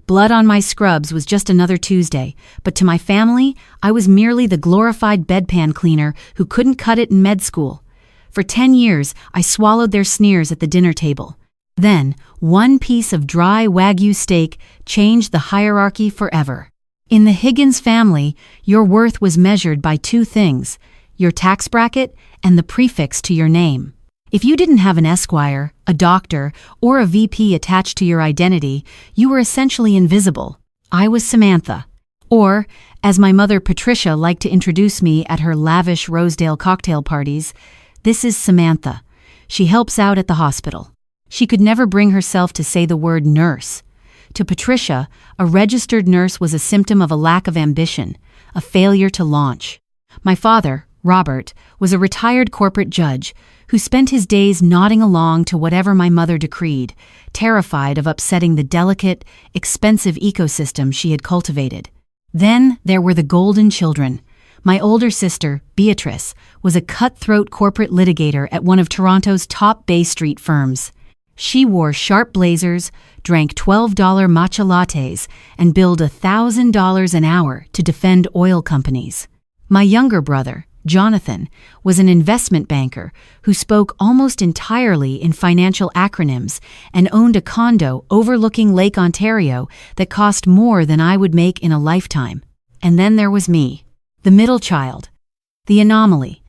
Blood on my scrubs was just another Tuesday, but to my family, I was merely the glorified bedpan cleaner who couldn't cut it in med school. For 10 years, I swallowed their sneers at the dinner table. Then, one piece of dry Wagyu steak changed the hierarchy forever. In the Higgins family, your worth was measured by two things: your tax bracket and the prefix to your name. If you didn't have an Esquire, a doctor, or a VP attached to your identity, you were essentially invisible. I was Samantha. Or, as my mother Patricia liked to introduce me at her lavish Rosedale cocktail parties, this is Samantha. She helps out at the hospital. She could never bring herself to say the word nurse. To Patricia, a registered nurse was a symptom of a lack of ambition, a failure to launch. My father, Robert, was a retired corporate judge who spent his days nodding along to whatever my mother decreed, terrified of upsetting the delicate, expensive ecosystem she had cultivated. Then there were the golden children. My older sister, Beatrice, was a cutthroat corporate litigator at one of Toronto's top Bay Street firms. She wore sharp blazers, drank $12 matcha lattes, and billed $1,000 an hour to defend oil companies. My younger brother, Jonathan, was an investment banker who spoke almost entirely in financial acronyms and owned a condo overlooking Lake Ontario that cost more than I would make in a lifetime. And then there was me, the middle child, the anomaly,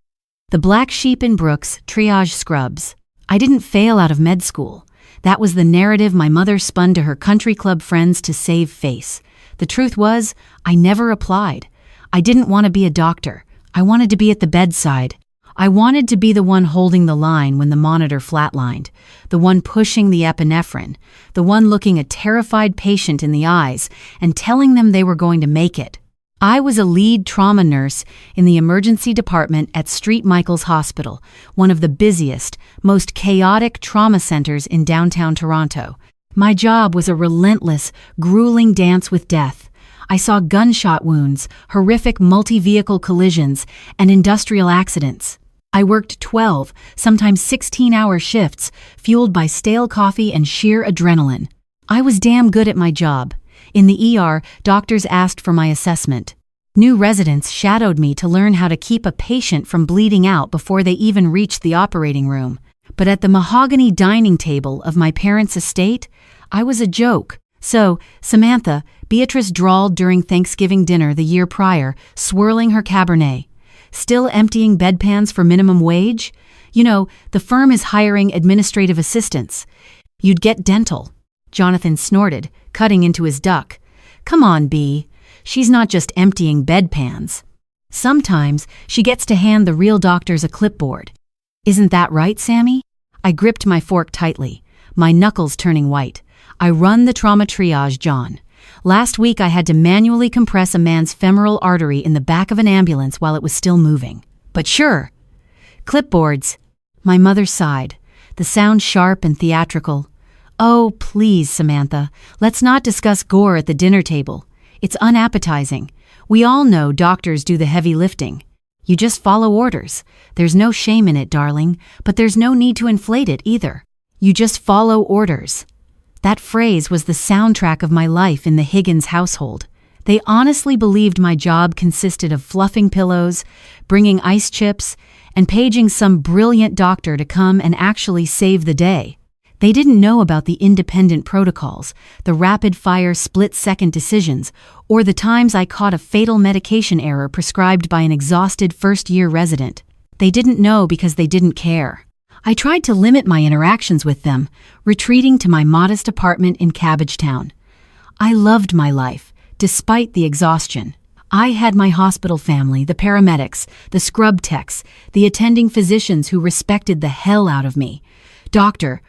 the black sheep in Brooks' triage scrubs. I didn't fail out of med school. That was the narrative my mother spun to her country club friends to save face. The truth was, I never applied. I didn't want to be a doctor. I wanted to be at the bedside. I wanted to be the one holding the line when the monitor flatlined, the one pushing the epinephrine, the one looking a terrified patient in the eyes and telling them they were going to make it. I was a lead trauma nurse in the emergency department at St. Michael's Hospital, one of the busiest, most chaotic trauma centers in downtown Toronto. My job was a relentless, grueling dance with death. I saw gunshot wounds, horrific multi-vehicle collisions, and industrial accidents. I worked 12, sometimes 16-hour shifts, fueled by stale coffee and sheer adrenaline. I was damn good at my job. In the ER, doctors asked for my assessment. New residents shadowed me to learn how to keep a patient from bleeding out before they even reached the operating room. But at the mahogany dining table of my parents' estate, I was a joke. So, Samantha, Beatrice drawled during Thanksgiving dinner the year prior, swirling her Cabernet. Still emptying bedpans for minimum wage? You know, the firm is hiring administrative assistants. You'd get dental. Jonathan snorted, cutting into his duck. Come on, B. She's not just emptying bedpans. Sometimes she gets to hand the real doctors a clipboard. Isn't that right, Sammy? I gripped my fork tightly, my knuckles turning white. I run the trauma triage, John. Last week I had to manually compress a man's femoral artery in the back of an ambulance while it was still moving. But sure. Clipboards. My mother sighed, the sound sharp and theatrical. Oh, please, Samantha, let's not discuss gore at the dinner table. It's unappetizing. We all know doctors do the heavy lifting. You just follow orders. There's no shame in it, darling, but there's no need to inflate it either. You just follow orders. That phrase was the soundtrack of my life in the Higgins household. They honestly believed my job consisted of fluffing pillows, bringing ice chips, and paging some brilliant doctor to come and actually save the day. They didn't know about the independent protocols, the rapid-fire split-second decisions, or the times I caught a fatal medication error prescribed by an exhausted first-year resident. They didn't know because they didn't care. I tried to limit my interactions with them, retreating to my modest apartment in Cabbagetown. I loved my life, despite the exhaustion. I had my hospital family, the paramedics, the scrub techs, the attending physicians who respected the hell out of me. Dr.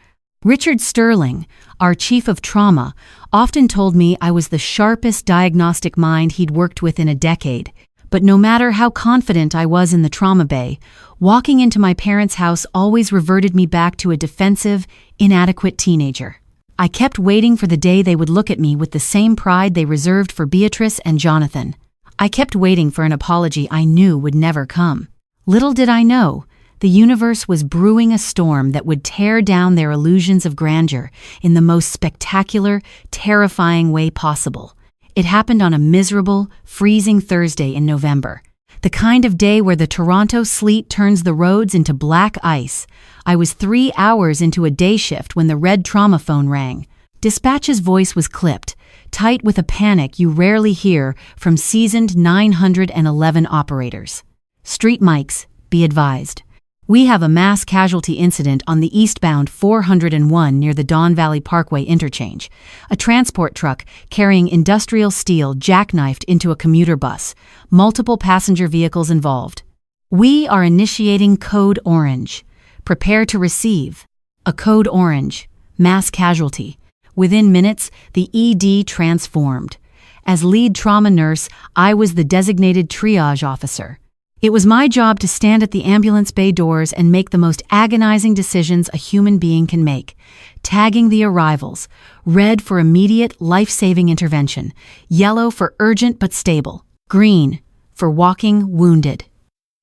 Richard Sterling, our chief of trauma, often told me I was the sharpest diagnostic mind he'd worked with in a decade. But no matter how confident I was in the trauma bay, walking into my parents' house always reverted me back to a defensive, inadequate teenager. I kept waiting for the day they would look at me with the same pride they reserved for Beatrice and Jonathan. I kept waiting for an apology I knew would never come. Little did I know, The universe was brewing a storm that would tear down their illusions of grandeur in the most spectacular, terrifying way possible. It happened on a miserable, freezing Thursday in November. The kind of day where the Toronto sleet turns the roads into black ice. I was 3 hours into a day shift when the red trauma phone rang. Dispatch's voice was clipped, tight with a panic you rarely hear from seasoned 911 operators. Street mics, be advised. We have a mass casualty incident on the eastbound 401 near the Don Valley Parkway interchange. A transport truck carrying industrial steel jackknifed into a commuter bus. Multiple passenger vehicles involved. We are initiating Code Orange. Prepare to receive. A Code Orange. Mass casualty. Within minutes, the ED transformed. As lead trauma nurse, I was the designated triage officer. It was my job to stand at the ambulance bay doors and make the most agonizing decisions a human being can make. Tagging the arrivals. Red for immediate, life-saving intervention. Yellow for urgent but stable. Green for walking wounded.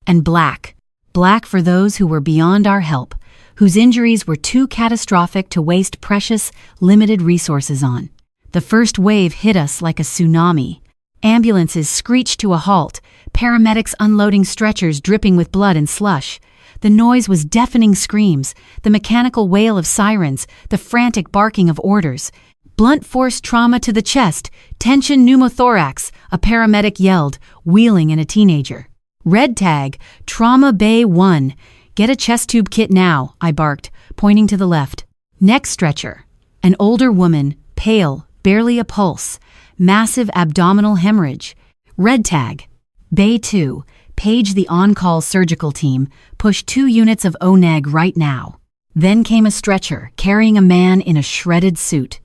And black. Black for those who were beyond our help, whose injuries were too catastrophic to waste precious, limited resources on. The first wave hit us like a tsunami. Ambulances screeched to a halt, paramedics unloading stretchers dripping with blood and slush. The noise was deafening screams, the mechanical wail of sirens, the frantic barking of orders. Blunt force trauma to the chest, tension pneumothorax, a paramedic yelled, wheeling in a teenager. Red tag, Trauma Bay 1. Get a chest tube kit now, I barked, pointing to the left. Neck stretcher. An older woman, pale, barely a pulse. Massive abdominal hemorrhage. Red tag. Bay 2. Page the on-call surgical team. Push 2 units of ONEG right now. Then came a stretcher, carrying a man in a shredded suit.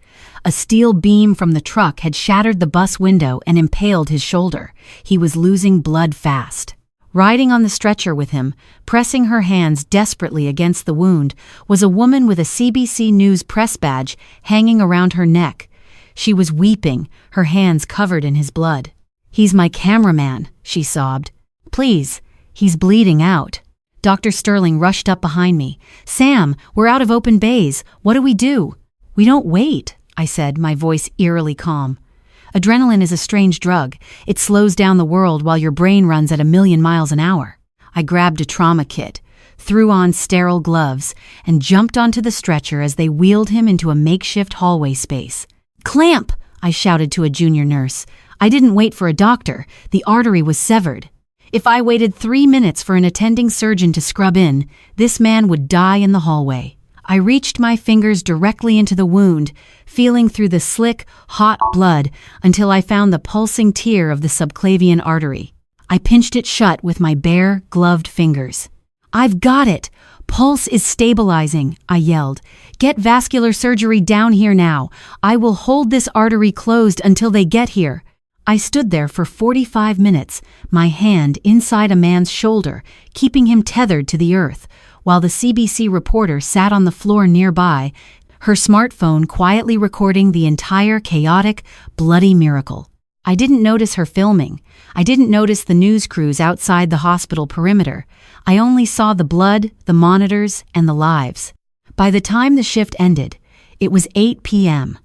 A steel beam from the truck had shattered the bus window and impaled his shoulder. He was losing blood fast. Riding on the stretcher with him, pressing her hands desperately against the wound, was a woman with a CBC News press badge hanging around her neck. She was weeping, her hands covered in his blood. "He's my cameraman," she sobbed. "Please, he's bleeding out." Dr. Sterling rushed up behind me. "Sam, we're out of open bays. What do we do?" "We don't wait," I said, my voice eerily calm. "Adrenaline is a strange drug. It slows down the world while your brain runs at 1,000,000 miles an hour." I grabbed a trauma kit, threw on sterile gloves, and jumped onto the stretcher as they wheeled him into a makeshift hallway space. "Clamp!" I shouted to a junior nurse. I didn't wait for a doctor. The artery was severed. If I waited 3 minutes for an attending surgeon to scrub in, this man would die in the hallway. I reached my fingers directly into the wound, feeling through the slick, hot blood until I found the pulsing tear of the subclavian artery. I pinched it shut with my bare, gloved fingers. "I've got it! Pulse is stabilizing," I yelled. "Get vascular surgery down here now. I will hold this artery closed until they get here." I stood there for 45 minutes, my hand inside a man's shoulder, keeping him tethered to the earth, while the CBC reporter sat on the floor nearby, her smartphone quietly recording the entire chaotic, bloody miracle. I didn't notice her filming. I didn't notice the news crews outside the hospital perimeter. I only saw the blood, the monitors, and the lives. By the time the shift ended, it was 8 p.m.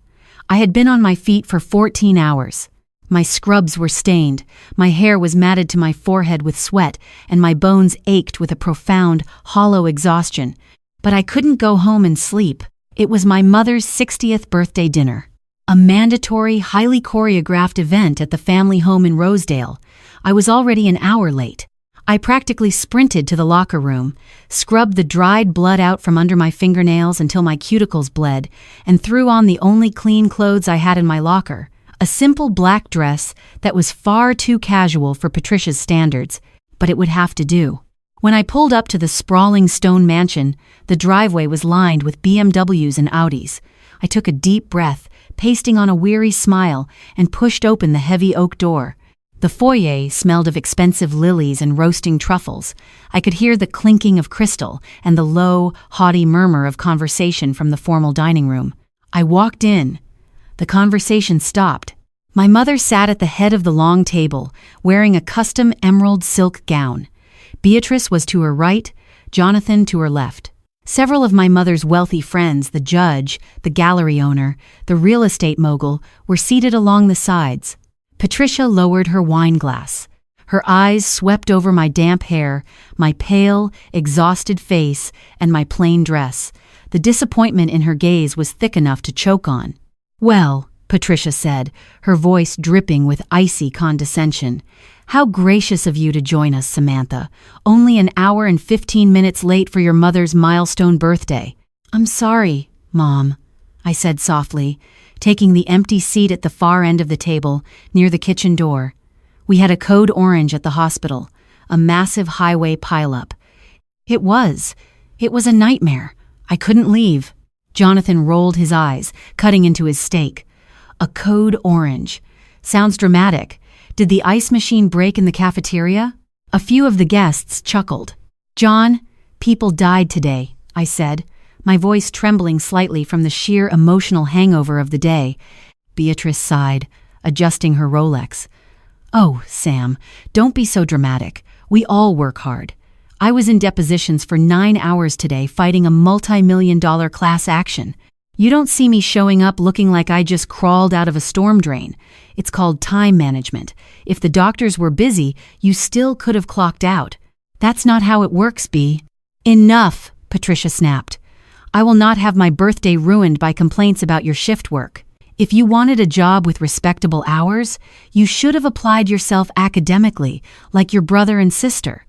I had been on my feet for 14 hours. My scrubs were stained, my hair was matted to my forehead with sweat, and my bones ached with a profound, hollow exhaustion. But I couldn't go home and sleep. It was my mother's 60th birthday dinner. A mandatory, highly choreographed event at the family home in Rosedale. I was already an hour late. I practically sprinted to the locker room, scrubbed the dried blood out from under my fingernails until my cuticles bled, and threw on the only clean clothes I had in my locker, a simple black dress that was far too casual for Patricia's standards, but it would have to do. When I pulled up to the sprawling stone mansion, the driveway was lined with BMWs and Audis. I took a deep breath, pasting on a weary smile, and pushed open the heavy oak door. The foyer smelled of expensive lilies and roasting truffles. I could hear the clinking of crystal and the low, haughty murmur of conversation from the formal dining room. I walked in. The conversation stopped. My mother sat at the head of the long table, wearing a custom emerald silk gown. Beatrice was to her right, Jonathan to her left. Several of my mother's wealthy friends, the judge, the gallery owner, the real estate mogul, were seated along the sides. Patricia lowered her wine glass. Her eyes swept over my damp hair, my pale, exhausted face, and my plain dress. The disappointment in her gaze was thick enough to choke on. "Well," Patricia said, her voice dripping with icy condescension, "how gracious of you to join us, Samantha. Only an hour and 15 minutes late for your mother's milestone birthday." "I'm sorry, Mom," I said softly, taking the empty seat at the far end of the table, near the kitchen door. We had a code orange at the hospital, a massive highway pileup. It was a nightmare. I couldn't leave. Jonathan rolled his eyes, cutting into his steak. A code orange. Sounds dramatic. Did the ice machine break in the cafeteria? A few of the guests chuckled. "John, people died today," I said, my voice trembling slightly from the sheer emotional hangover of the day. Beatrice sighed, adjusting her Rolex. "Oh, Sam, don't be so dramatic. We all work hard. I was in depositions for 9 hours today fighting a multi-million-dollar class action. You don't see me showing up looking like I just crawled out of a storm drain. It's called time management. If the doctors were busy, you still could have clocked out. That's not how it works, B." "Enough," Patricia snapped. "I will not have my birthday ruined by complaints about your shift work. If you wanted a job with respectable hours, you should have applied yourself academically, like your brother and sister.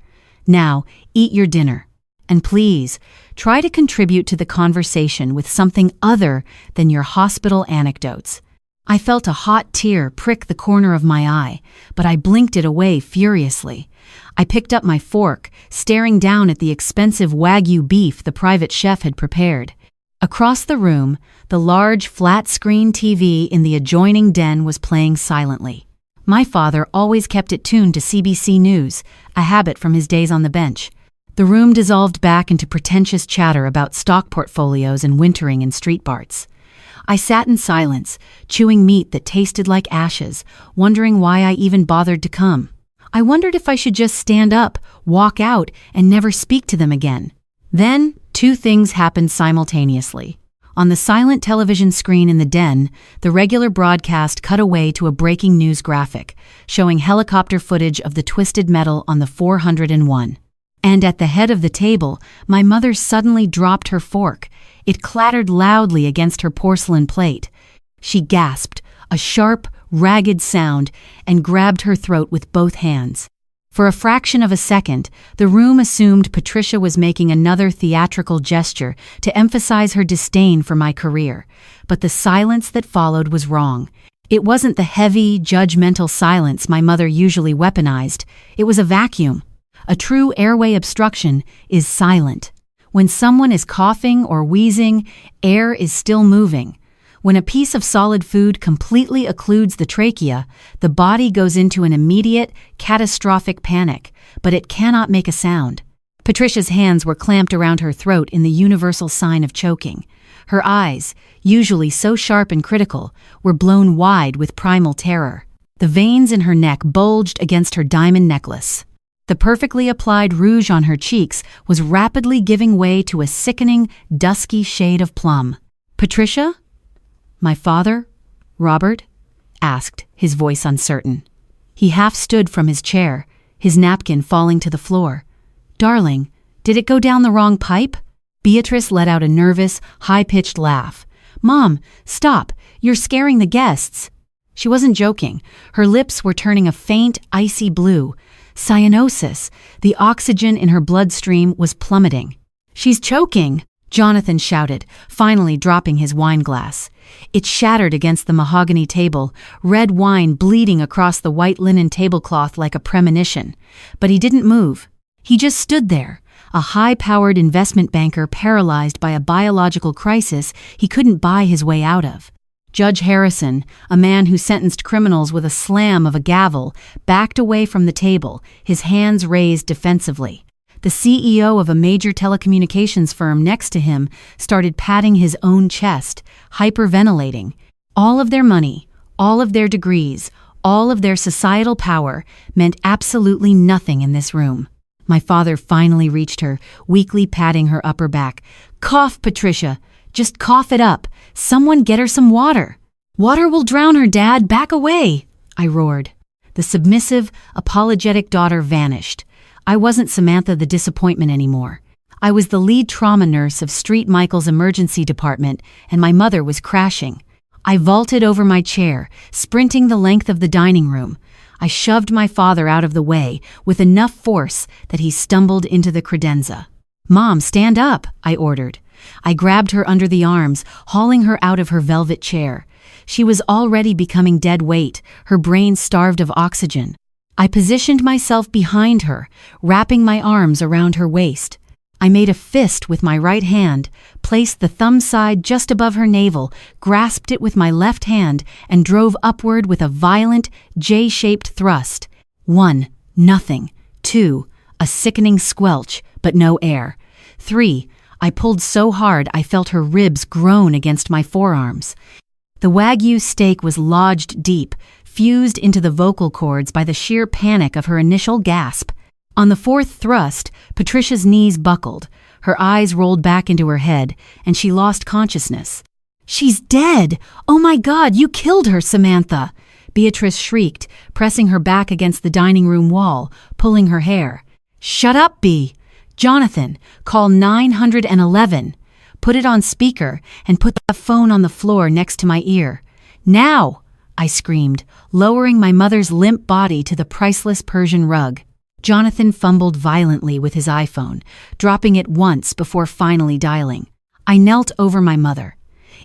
Now, eat your dinner. And please, try to contribute to the conversation with something other than your hospital anecdotes." I felt a hot tear prick the corner of my eye, but I blinked it away furiously. I picked up my fork, staring down at the expensive Wagyu beef the private chef had prepared. Across the room, the large flat-screen TV in the adjoining den was playing silently. My father always kept it tuned to CBC News, a habit from his days on the bench. The room dissolved back into pretentious chatter about stock portfolios and wintering in street barts. I sat in silence, chewing meat that tasted like ashes, wondering why I even bothered to come. I wondered if I should just stand up, walk out, and never speak to them again. Then, 2 things happened simultaneously. On the silent television screen in the den, the regular broadcast cut away to a breaking news graphic, showing helicopter footage of the twisted metal on the 401. And at the head of the table, my mother suddenly dropped her fork. It clattered loudly against her porcelain plate. She gasped, a sharp, ragged sound, and grabbed her throat with both hands. For a fraction of a second, the room assumed Patricia was making another theatrical gesture to emphasize her disdain for my career. But the silence that followed was wrong. It wasn't the heavy, judgmental silence my mother usually weaponized. It was a vacuum. A true airway obstruction is silent. When someone is coughing or wheezing, air is still moving. When a piece of solid food completely occludes the trachea, the body goes into an immediate, catastrophic panic, but it cannot make a sound. Patricia's hands were clamped around her throat in the universal sign of choking. Her eyes, usually so sharp and critical, were blown wide with primal terror. The veins in her neck bulged against her diamond necklace. The perfectly applied rouge on her cheeks was rapidly giving way to a sickening, dusky shade of plum. "Patricia? My father? Robert?" asked, his voice uncertain. He half stood from his chair, his napkin falling to the floor. "Darling, did it go down the wrong pipe?" Beatrice let out a nervous, high-pitched laugh. "Mom, stop! You're scaring the guests." She wasn't joking. Her lips were turning a faint, icy blue. Cyanosis. The oxygen in her bloodstream was plummeting. "She's choking!" Jonathan shouted, finally dropping his wine glass. It shattered against the mahogany table, red wine bleeding across the white linen tablecloth like a premonition. But he didn't move. He just stood there, a high-powered investment banker paralyzed by a biological crisis he couldn't buy his way out of. Judge Harrison, a man who sentenced criminals with a slam of a gavel, backed away from the table, his hands raised defensively. The CEO of a major telecommunications firm next to him started patting his own chest, hyperventilating. All of their money, all of their degrees, all of their societal power meant absolutely nothing in this room. My father finally reached her, weakly patting her upper back. "Cough, Patricia. Just cough it up. Someone get her some water." "Water will drown her, Dad. Back away," I roared. The submissive, apologetic daughter vanished. I wasn't Samantha the disappointment anymore. I was the lead trauma nurse of Street Michael's emergency department, and my mother was crashing. I vaulted over my chair, sprinting the length of the dining room. I shoved my father out of the way with enough force that he stumbled into the credenza. "Mom, stand up," I ordered. I grabbed her under the arms, hauling her out of her velvet chair. She was already becoming dead weight, her brain starved of oxygen. I positioned myself behind her, wrapping my arms around her waist. I made a fist with my right hand, placed the thumb side just above her navel, grasped it with my left hand, and drove upward with a violent, J-shaped thrust. 1, nothing. 2, a sickening squelch, but no air. 3, I pulled so hard I felt her ribs groan against my forearms. The Wagyu steak was lodged deep, fused into the vocal cords by the sheer panic of her initial gasp. On the fourth thrust, Patricia's knees buckled, her eyes rolled back into her head, and she lost consciousness. "She's dead! Oh my God, you killed her, Samantha!" Beatrice shrieked, pressing her back against the dining room wall, pulling her hair. "Shut up, Bea! Jonathan, call 911. Put it on speaker and put the phone on the floor next to my ear. Now!" I screamed, lowering my mother's limp body to the priceless Persian rug. Jonathan fumbled violently with his iPhone, dropping it once before finally dialing. I knelt over my mother.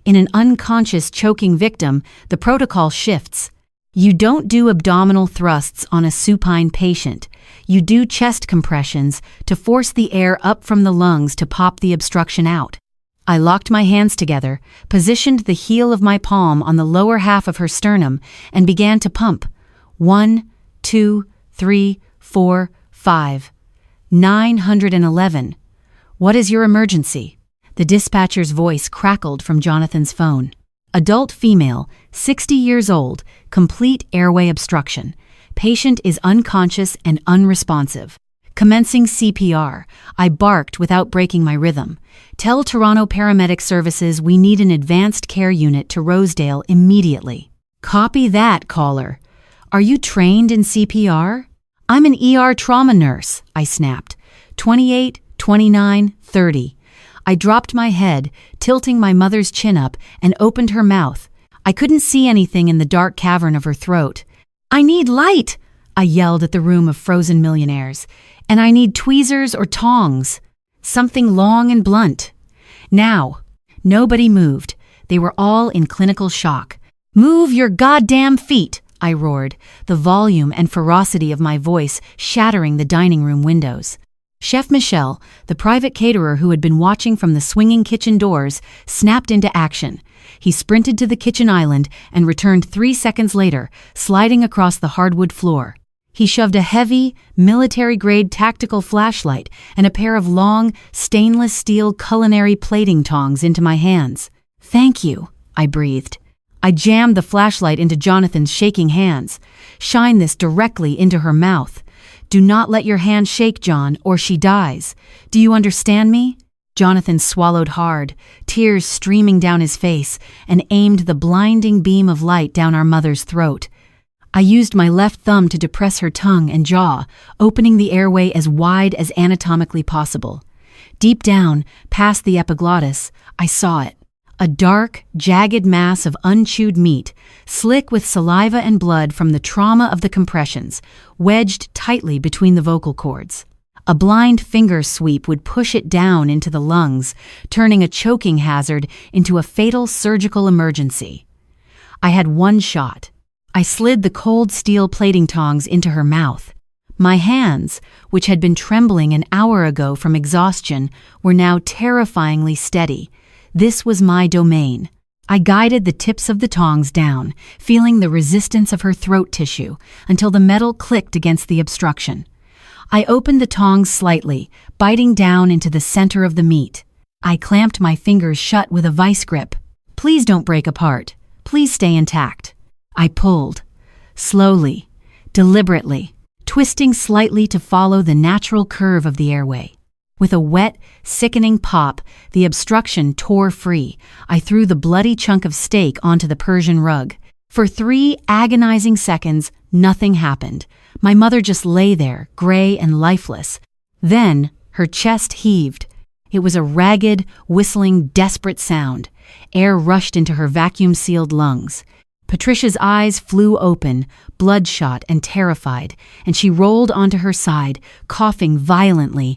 In an unconscious choking victim, the protocol shifts. You don't do abdominal thrusts on a supine patient. You do chest compressions to force the air up from the lungs to pop the obstruction out. I locked my hands together, positioned the heel of my palm on the lower half of her sternum, and began to pump. 1, 2, 3, 4, 5. 911. "What is your emergency?" The dispatcher's voice crackled from Jonathan's phone. "Adult female, 60 years old, complete airway obstruction. Patient is unconscious and unresponsive. Commencing CPR, I barked without breaking my rhythm. Tell Toronto Paramedic Services we need an advanced care unit to Rosedale immediately." "Copy that, caller. Are you trained in CPR?" "I'm an ER trauma nurse," I snapped. 28, 29, 30. I dropped my head, tilting my mother's chin up, and opened her mouth. I couldn't see anything in the dark cavern of her throat. "I need light!" I yelled at the room of frozen millionaires. "And I need tweezers or tongs. Something long and blunt. Now." Nobody moved. They were all in clinical shock. "Move your goddamn feet!" I roared, the volume and ferocity of my voice shattering the dining room windows. Chef Michel, the private caterer who had been watching from the swinging kitchen doors, snapped into action. He sprinted to the kitchen island and returned 3 seconds later, sliding across the hardwood floor. He shoved a heavy, military-grade tactical flashlight and a pair of long, stainless steel culinary plating tongs into my hands. "Thank you," I breathed. I jammed the flashlight into Jonathan's shaking hands. "Shine this directly into her mouth. Do not let your hand shake, John, or she dies. Do you understand me?" Jonathan swallowed hard, tears streaming down his face, and aimed the blinding beam of light down our mother's throat. I used my left thumb to depress her tongue and jaw, opening the airway as wide as anatomically possible. Deep down, past the epiglottis, I saw it. A dark, jagged mass of unchewed meat, slick with saliva and blood from the trauma of the compressions, wedged tightly between the vocal cords. A blind finger sweep would push it down into the lungs, turning a choking hazard into a fatal surgical emergency. I had one shot. I slid the cold steel plating tongs into her mouth. My hands, which had been trembling an hour ago from exhaustion, were now terrifyingly steady. This was my domain. I guided the tips of the tongs down, feeling the resistance of her throat tissue, until the metal clicked against the obstruction. I opened the tongs slightly, biting down into the center of the meat. I clamped my fingers shut with a vice grip. "Please don't break apart. Please stay intact." I pulled. Slowly, deliberately, twisting slightly to follow the natural curve of the airway. With a wet, sickening pop, the obstruction tore free. I threw the bloody chunk of steak onto the Persian rug. For 3 agonizing seconds, nothing happened. My mother just lay there, gray and lifeless. Then, her chest heaved. It was a ragged, whistling, desperate sound. Air rushed into her vacuum-sealed lungs. Patricia's eyes flew open, bloodshot and terrified, and she rolled onto her side, coughing violently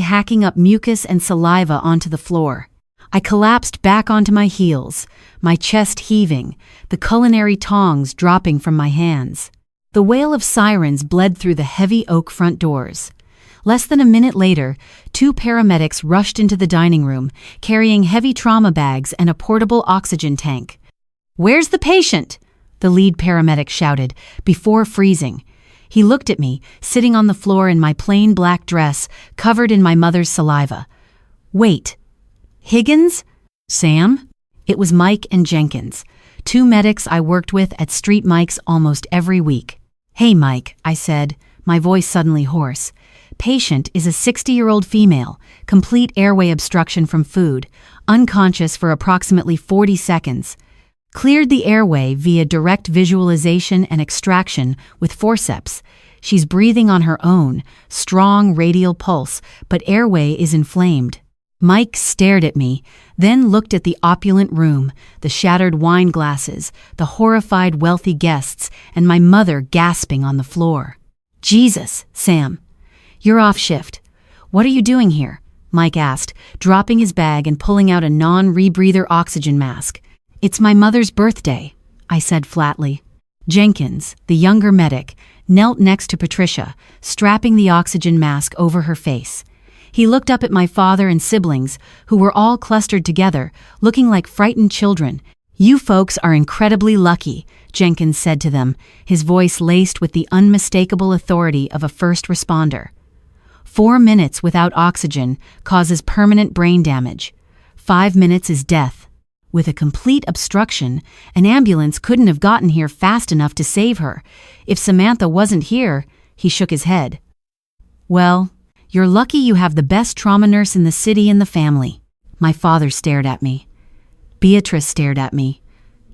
hacking up mucus and saliva onto the floor. I collapsed back onto my heels, my chest heaving, the culinary tongs dropping from my hands. The wail of sirens bled through the heavy oak front doors. Less than a minute later, 2 paramedics rushed into the dining room, carrying heavy trauma bags and a portable oxygen tank. "Where's the patient?" the lead paramedic shouted, before freezing. He looked at me, sitting on the floor in my plain black dress, covered in my mother's saliva. "Wait. Higgins? Sam?" It was Mike and Jenkins, 2 medics I worked with at Street Mike's almost every week. "Hey, Mike," I said, my voice suddenly hoarse. "Patient is a 60-year-old female, complete airway obstruction from food, unconscious for approximately 40 seconds. Cleared the airway via direct visualization and extraction with forceps. She's breathing on her own, strong radial pulse, but airway is inflamed." Mike stared at me, then looked at the opulent room, the shattered wine glasses, the horrified wealthy guests, and my mother gasping on the floor. "Jesus, Sam. You're off shift. What are you doing here?" Mike asked, dropping his bag and pulling out a non-rebreather oxygen mask. "It's my mother's birthday," I said flatly. Jenkins, the younger medic, knelt next to Patricia, strapping the oxygen mask over her face. He looked up at my father and siblings, who were all clustered together, looking like frightened children. "You folks are incredibly lucky," Jenkins said to them, his voice laced with the unmistakable authority of a first responder. 4 minutes without oxygen causes permanent brain damage. 5 minutes is death. With a complete obstruction, an ambulance couldn't have gotten here fast enough to save her. If Samantha wasn't here, he shook his head. "Well, you're lucky you have the best trauma nurse in the city and the family." My father stared at me. Beatrice stared at me.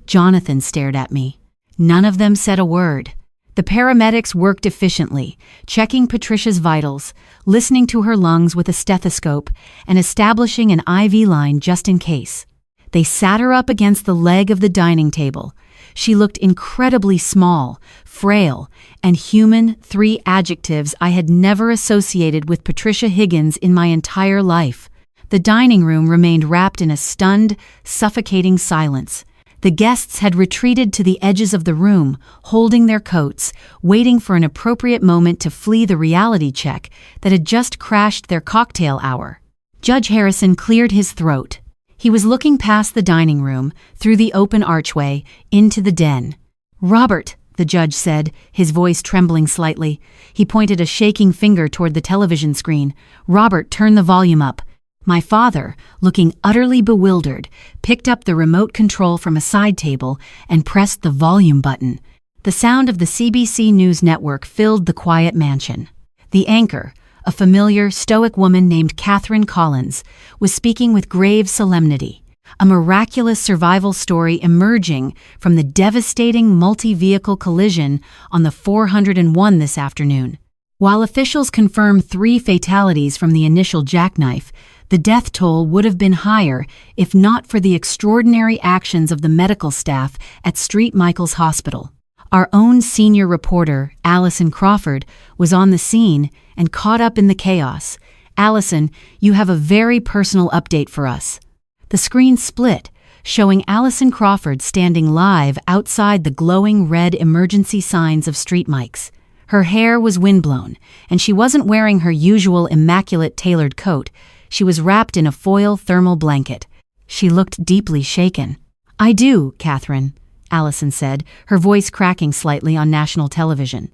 Jonathan stared at me. None of them said a word. The paramedics worked efficiently, checking Patricia's vitals, listening to her lungs with a stethoscope, and establishing an IV line just in case. They sat her up against the leg of the dining table. She looked incredibly small, frail, and human, 3 adjectives I had never associated with Patricia Higgins in my entire life. The dining room remained wrapped in a stunned, suffocating silence. The guests had retreated to the edges of the room, holding their coats, waiting for an appropriate moment to flee the reality check that had just crashed their cocktail hour. Judge Harrison cleared his throat. He was looking past the dining room, through the open archway, into the den. "Robert," the judge said, his voice trembling slightly. He pointed a shaking finger toward the television screen. "Robert, turn the volume up." My father, looking utterly bewildered, picked up the remote control from a side table and pressed the volume button. The sound of the CBC News network filled the quiet mansion. The anchor, a familiar, stoic woman named Catherine Collins, was speaking with grave solemnity, a miraculous survival story emerging from the devastating multi-vehicle collision on the 401 this afternoon. While officials confirmed 3 fatalities from the initial jackknife, the death toll would have been higher if not for the extraordinary actions of the medical staff at St. Michael's Hospital. Our own senior reporter, Allison Crawford, was on the scene and caught up in the chaos. "Allison, you have a very personal update for us." The screen split, showing Allison Crawford standing live outside the glowing red emergency signs of Street Mike's. Her hair was windblown, and she wasn't wearing her usual immaculate tailored coat. She was wrapped in a foil thermal blanket. She looked deeply shaken. "I do, Catherine," Allison said, her voice cracking slightly on national television.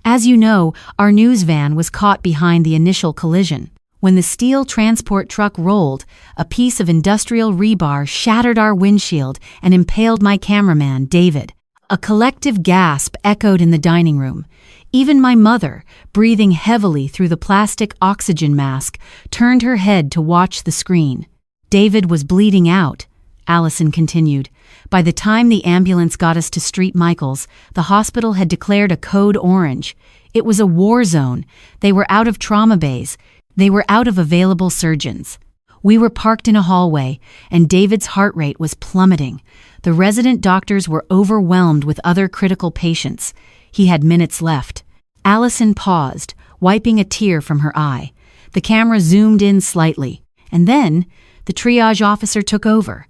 "As you know, our news van was caught behind the initial collision. When the steel transport truck rolled, a piece of industrial rebar shattered our windshield and impaled my cameraman, David. A collective gasp echoed in the dining room. Even my mother, breathing heavily through the plastic oxygen mask, turned her head to watch the screen. David was bleeding out, Allison continued. By the time the ambulance got us to Street Michaels, the hospital had declared a code orange. It was a war zone. They were out of trauma bays. They were out of available surgeons. We were parked in a hallway, and David's heart rate was plummeting. The resident doctors were overwhelmed with other critical patients. He had minutes left. Allison paused, wiping a tear from her eye. The camera zoomed in slightly, and then the triage officer took over.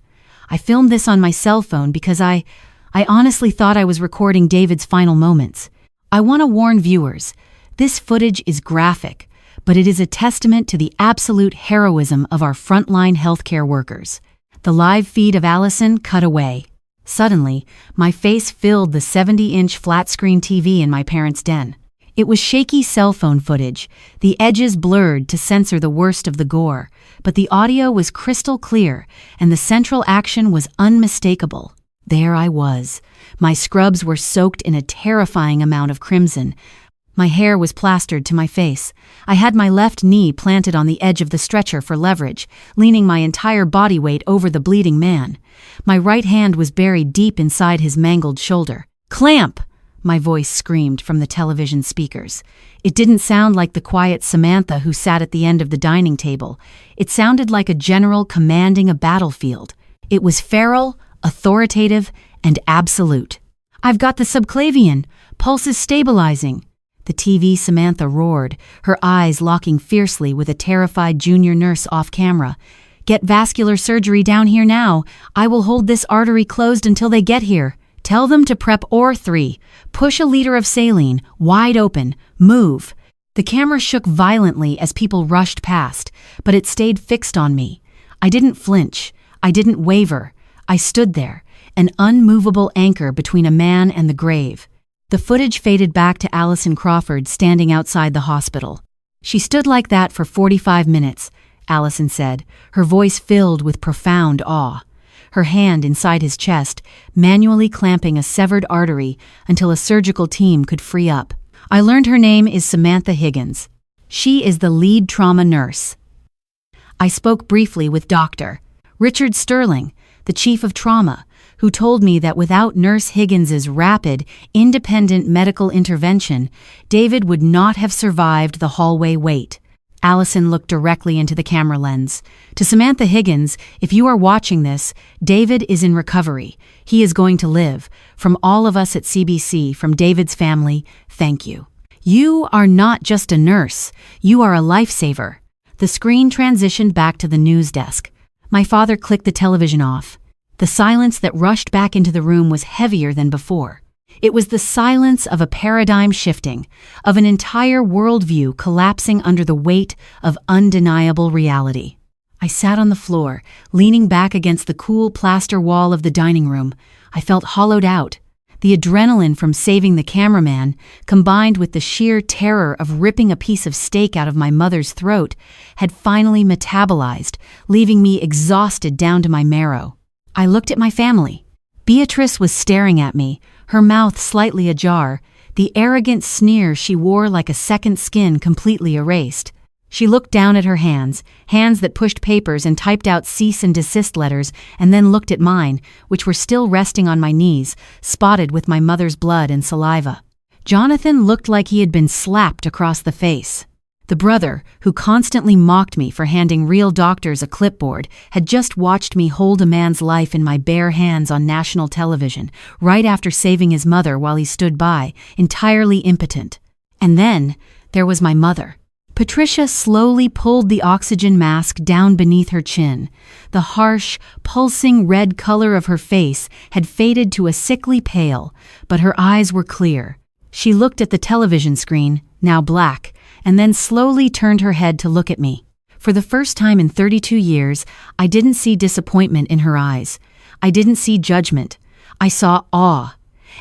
I filmed this on my cell phone because I honestly thought I was recording David's final moments. I want to warn viewers, this footage is graphic, but it is a testament to the absolute heroism of our frontline healthcare workers. The live feed of Allison cut away. Suddenly, my face filled the 70-inch flat-screen TV in my parents' den. It was shaky cell phone footage, the edges blurred to censor the worst of the gore, but the audio was crystal clear, and the central action was unmistakable. There I was. My scrubs were soaked in a terrifying amount of crimson. My hair was plastered to my face. I had my left knee planted on the edge of the stretcher for leverage, leaning my entire body weight over the bleeding man. My right hand was buried deep inside his mangled shoulder. "Clamp!" my voice screamed from the television speakers. It didn't sound like the quiet Samantha who sat at the end of the dining table. It sounded like a general commanding a battlefield. It was feral, authoritative, and absolute. "I've got the subclavian. Pulse is stabilizing." The TV Samantha roared, her eyes locking fiercely with a terrified junior nurse off camera. "Get vascular surgery down here now. I will hold this artery closed until they get here. Tell them to prep OR3. Push a liter of saline, wide open. Move." The camera shook violently as people rushed past, but it stayed fixed on me. I didn't flinch. I didn't waver. I stood there, an unmovable anchor between a man and the grave. The footage faded back to Allison Crawford standing outside the hospital. "She stood like that for 45 minutes, Allison said, her voice filled with profound awe. Her hand inside his chest, manually clamping a severed artery until a surgical team could free up. "I learned her name is Samantha Higgins. She is the lead trauma nurse." I spoke briefly with Dr. Richard Sterling, the chief of trauma, who told me that without Nurse Higgins's rapid, independent medical intervention, David would not have survived the hallway wait. Allison looked directly into the camera lens. "To Samantha Higgins, if you are watching this, David is in recovery. He is going to live. From all of us at CBC, from David's family, thank you. You are not just a nurse. You are a lifesaver." The screen transitioned back to the news desk. My father clicked the television off. The silence that rushed back into the room was heavier than before. It was the silence of a paradigm shifting, of an entire worldview collapsing under the weight of undeniable reality. I sat on the floor, leaning back against the cool plaster wall of the dining room. I felt hollowed out. The adrenaline from saving the cameraman, combined with the sheer terror of ripping a piece of steak out of my mother's throat, had finally metabolized, leaving me exhausted down to my marrow. I looked at my family. Beatrice was staring at me, her mouth slightly ajar, the arrogant sneer she wore like a second skin completely erased. She looked down at her hands that pushed papers and typed out cease and desist letters, and then looked at mine, which were still resting on my knees, spotted with my mother's blood and saliva. Jonathan looked like he had been slapped across the face. The brother, who constantly mocked me for handing real doctors a clipboard, had just watched me hold a man's life in my bare hands on national television, right after saving his mother while he stood by, entirely impotent. And then, there was my mother. Patricia slowly pulled the oxygen mask down beneath her chin. The harsh, pulsing red color of her face had faded to a sickly pale, but her eyes were clear. She looked at the television screen, now black, and then slowly turned her head to look at me. For the first time in 32 years, I didn't see disappointment in her eyes. I didn't see judgment. I saw awe.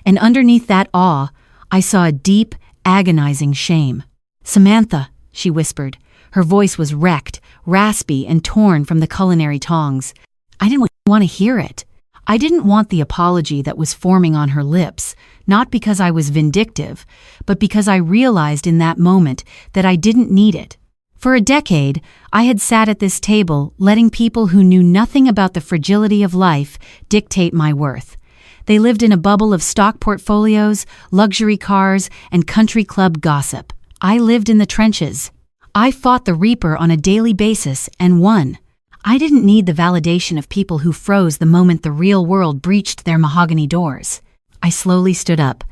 And underneath that awe, I saw a deep, agonizing shame. "Samantha," she whispered. Her voice was wrecked, raspy, and torn from the culinary tongs. I didn't want to hear it. I didn't want the apology that was forming on her lips, not because I was vindictive, but because I realized in that moment that I didn't need it. For a decade, I had sat at this table letting people who knew nothing about the fragility of life dictate my worth. They lived in a bubble of stock portfolios, luxury cars, and country club gossip. I lived in the trenches. I fought the reaper on a daily basis and won. I didn't need the validation of people who froze the moment the real world breached their mahogany doors. I slowly stood up.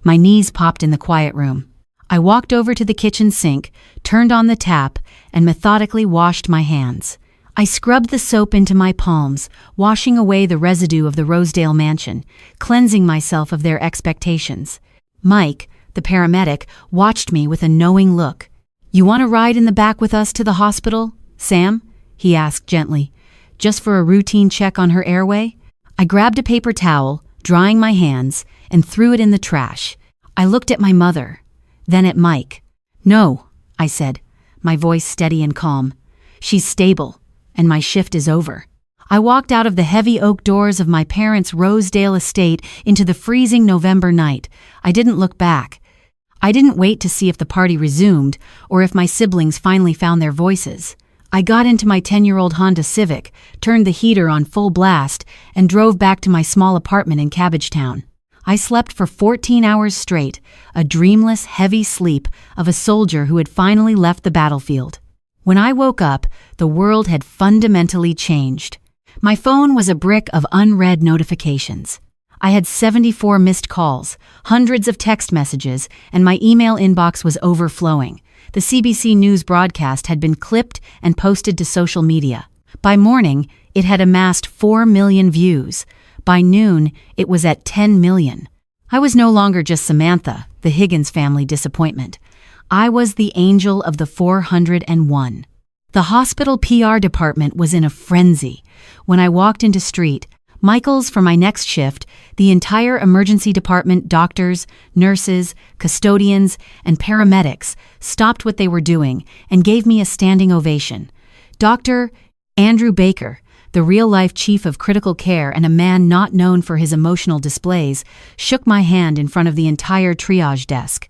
My knees popped in the quiet room. I walked over to the kitchen sink, turned on the tap, and methodically washed my hands. I scrubbed the soap into my palms, washing away the residue of the Rosedale mansion, cleansing myself of their expectations. Mike, the paramedic, watched me with a knowing look. "You want to ride in the back with us to the hospital, Sam?" he asked gently. "Just for a routine check on her airway?" I grabbed a paper towel, drying my hands, and threw it in the trash. I looked at my mother, then at Mike. "No," I said, my voice steady and calm. "She's stable, and my shift is over." I walked out of the heavy oak doors of my parents' Rosedale estate into the freezing November night. I didn't look back. I didn't wait to see if the party resumed or if my siblings finally found their voices. I got into my 10-year-old Honda Civic, turned the heater on full blast, and drove back to my small apartment in Cabbagetown. I slept for 14 hours straight, a dreamless, heavy sleep of a soldier who had finally left the battlefield. When I woke up, the world had fundamentally changed. My phone was a brick of unread notifications. I had 74 missed calls, hundreds of text messages, and my email inbox was overflowing. The CBC News broadcast had been clipped and posted to social media. By morning, it had amassed 4 million views. By noon, it was at 10 million. I was no longer just Samantha, the Higgins family disappointment. I was the angel of the 401. The hospital PR department was in a frenzy. When I walked into street, Michael's for my next shift, the entire emergency department, doctors, nurses, custodians, and paramedics stopped what they were doing and gave me a standing ovation. Dr. Andrew Baker, the real-life chief of critical care and a man not known for his emotional displays, shook my hand in front of the entire triage desk.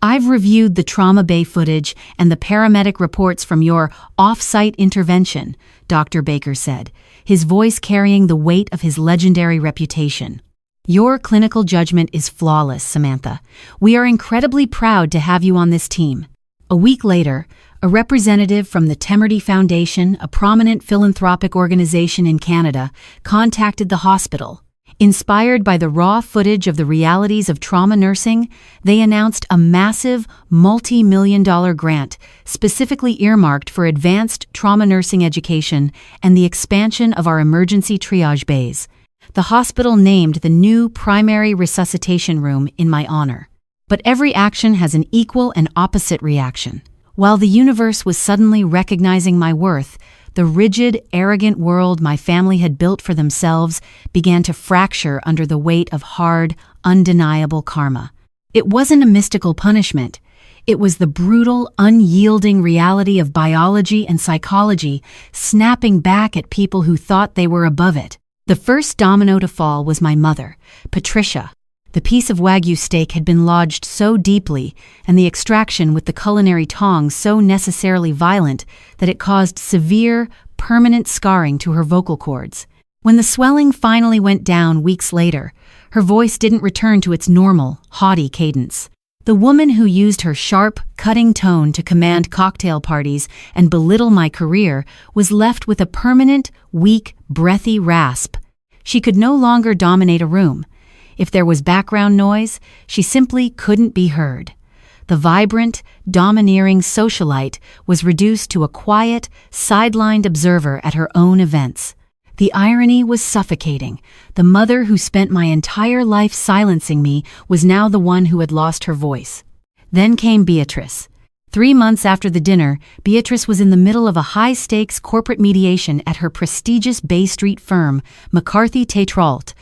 "I've reviewed the trauma bay footage and the paramedic reports from your off-site intervention," Dr. Baker said, his voice carrying the weight of his legendary reputation. "Your clinical judgment is flawless, Samantha. We are incredibly proud to have you on this team." A week later, a representative from the Temerty Foundation, a prominent philanthropic organization in Canada, contacted the hospital. Inspired by the raw footage of the realities of trauma nursing, they announced a massive, multi-million-dollar grant specifically earmarked for advanced trauma nursing education and the expansion of our emergency triage bays. The hospital named the new primary resuscitation room in my honor. But every action has an equal and opposite reaction. While the universe was suddenly recognizing my worth, the rigid, arrogant world my family had built for themselves began to fracture under the weight of hard, undeniable karma. It wasn't a mystical punishment. It was the brutal, unyielding reality of biology and psychology snapping back at people who thought they were above it. The first domino to fall was my mother, Patricia. The piece of Wagyu steak had been lodged so deeply, and the extraction with the culinary tongs so necessarily violent that it caused severe, permanent scarring to her vocal cords. When the swelling finally went down weeks later, her voice didn't return to its normal, haughty cadence. The woman who used her sharp, cutting tone to command cocktail parties and belittle my career was left with a permanent, weak, breathy rasp. She could no longer dominate a room. If there was background noise, she simply couldn't be heard. The vibrant, domineering socialite was reduced to a quiet, sidelined observer at her own events. The irony was suffocating. The mother who spent my entire life silencing me was now the one who had lost her voice. Then came Beatrice. 3 months after the dinner, Beatrice was in the middle of a high-stakes corporate mediation at her prestigious Bay Street firm, McCarthy Tétrault.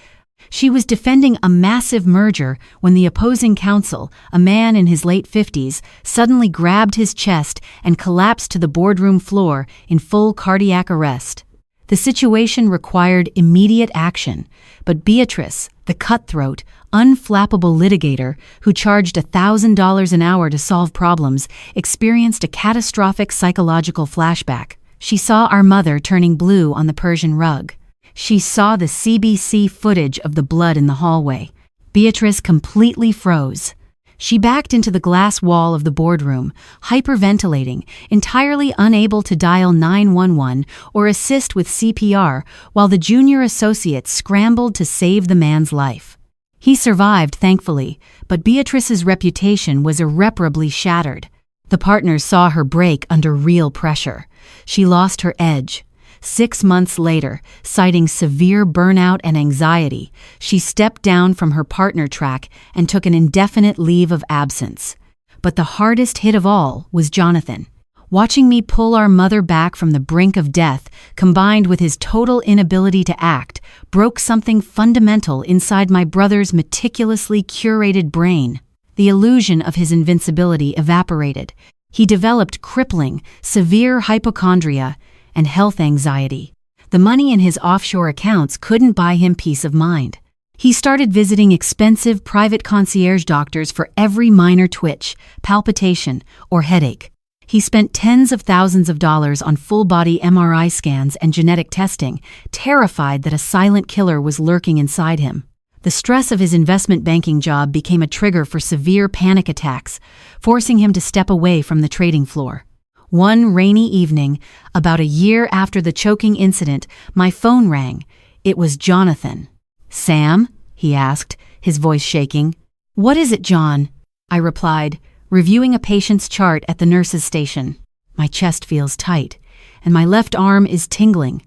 She was defending a massive merger when the opposing counsel, a man in his late 50s, suddenly grabbed his chest and collapsed to the boardroom floor in full cardiac arrest. The situation required immediate action, but Beatrice, the cutthroat, unflappable litigator who charged $1,000 an hour to solve problems, experienced a catastrophic psychological flashback. She saw our mother turning blue on the Persian rug. She saw the CBC footage of the blood in the hallway. Beatrice completely froze. She backed into the glass wall of the boardroom, hyperventilating, entirely unable to dial 911 or assist with CPR, while the junior associates scrambled to save the man's life. He survived, thankfully, but Beatrice's reputation was irreparably shattered. The partners saw her break under real pressure. She lost her edge. 6 months later, citing severe burnout and anxiety, she stepped down from her partner track and took an indefinite leave of absence. But the hardest hit of all was Jonathan. Watching me pull our mother back from the brink of death, combined with his total inability to act, broke something fundamental inside my brother's meticulously curated brain. The illusion of his invincibility evaporated. He developed crippling, severe hypochondria and health anxiety. The money in his offshore accounts couldn't buy him peace of mind. He started visiting expensive private concierge doctors for every minor twitch, palpitation, or headache. He spent tens of thousands of dollars on full-body MRI scans and genetic testing, terrified that a silent killer was lurking inside him. The stress of his investment banking job became a trigger for severe panic attacks, forcing him to step away from the trading floor. One rainy evening, about a year after the choking incident, my phone rang. It was Jonathan. "Sam?" he asked, his voice shaking. "What is it, John?" I replied, reviewing a patient's chart at the nurse's station. My chest feels tight, and my left arm is tingling.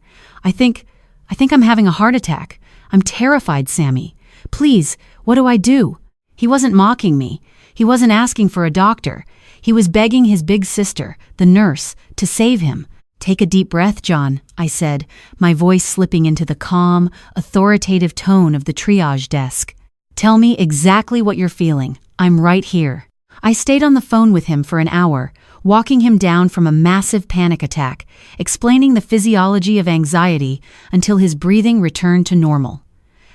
I think I'm having a heart attack. I'm terrified, Sammy. Please, what do I do? He wasn't mocking me. He wasn't asking for a doctor. He was begging his big sister, the nurse, to save him. "Take a deep breath, John," I said, my voice slipping into the calm, authoritative tone of the triage desk. "Tell me exactly what you're feeling. I'm right here." I stayed on the phone with him for an hour, walking him down from a massive panic attack, explaining the physiology of anxiety until his breathing returned to normal.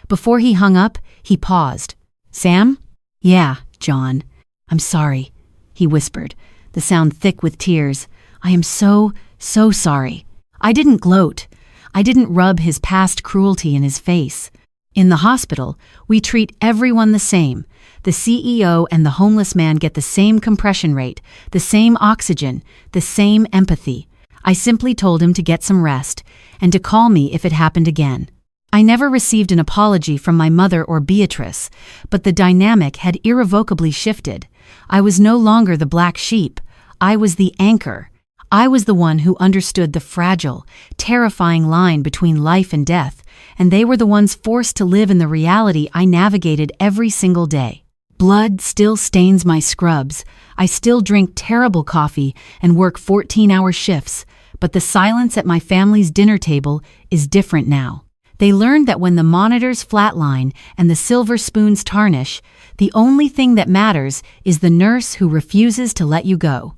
Before he hung up, he paused. "Sam?" "Yeah, John. I'm sorry," he whispered, the sound thick with tears. "I am so sorry." I didn't gloat. I didn't rub his past cruelty in his face. In the hospital, we treat everyone the same. The CEO and the homeless man get the same compression rate, the same oxygen, the same empathy. I simply told him to get some rest and to call me if it happened again. I never received an apology from my mother or Beatrice, but the dynamic had irrevocably shifted. I was no longer the black sheep. I was the anchor. I was the one who understood the fragile, terrifying line between life and death, and they were the ones forced to live in the reality I navigated every single day. Blood still stains my scrubs. I still drink terrible coffee and work 14-hour shifts, but the silence at my family's dinner table is different now. They learned that when the monitors flatline and the silver spoons tarnish, the only thing that matters is the nurse who refuses to let you go.